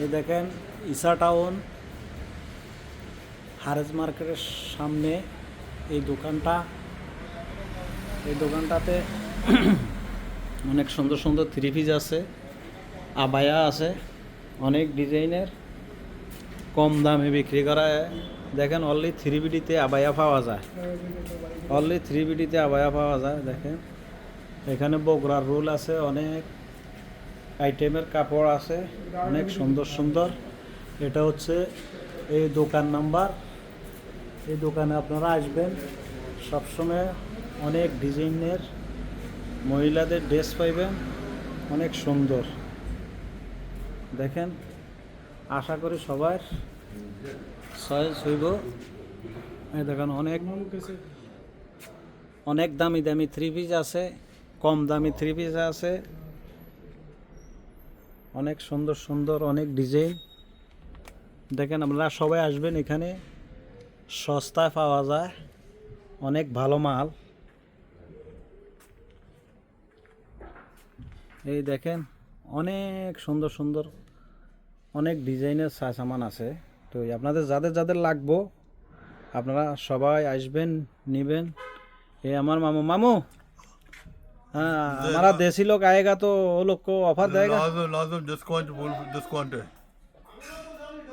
এই দেখেন ইসা town Haaretz মার্কেটের সামনে এই দোকানটাতে অনেক সুন্দর সুন্দর থ্রি পিস আছে, আবায়া আছে, অনেক ডিজাইনের, কম দামে বিক্রি করা হয়। দেখেন অনলি থ্রি বিডিতে আবায়া পাওয়া যায়, দেখেন এখানে বগুড়ার রোল আছে, অনেক আইটেমের কাপড় আছে, অনেক সুন্দর সুন্দর। এটা হচ্ছে এই দোকান নাম্বার। এই দোকানে আপনারা আসবেন, সবসময় অনেক ডিজাইনের মহিলাদের ড্রেস পাইবেন, অনেক সুন্দর। দেখেন, আশা করি সবার চয়েস হইব। এই দেখেন অনেক দামি দামি থ্রি পিস আছে, কম দামি থ্রি পিস আছে, অনেক সুন্দর সুন্দর অনেক ডিজাইন। দেখেন আপনারা সবাই আসবেন, এখানে সস্তায় পাওয়া যায়, অনেক ভালো মাল। এই দেখেন অনেক সুন্দর সুন্দর অনেক ডিজাইনের সামান আছে। তো আপনাদের যাদের যাদের লাগবো আপনারা সবাই আসবেন, নেবেন। ये हमारा मामू हाँ, हमारा देसी लोग आएगा तो वो लोग को ऑफर देगा। लाजम डिस्काउंट, फुल डिस्काउंट है,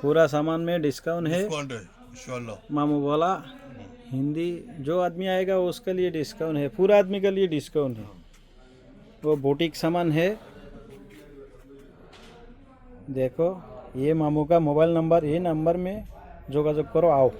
पूरा सामान में डिस्काउंट है इंशाल्लाह। मामू बोला। हिंदी जो आदमी आएगा उसके लिए डिस्काउंट है, पूरा आदमी के लिए डिस्काउंट है। वो बुटीक सामान है। देखो ये मामू का मोबाइल नंबर, ये नंबर में जोगाजोग करो, आओ।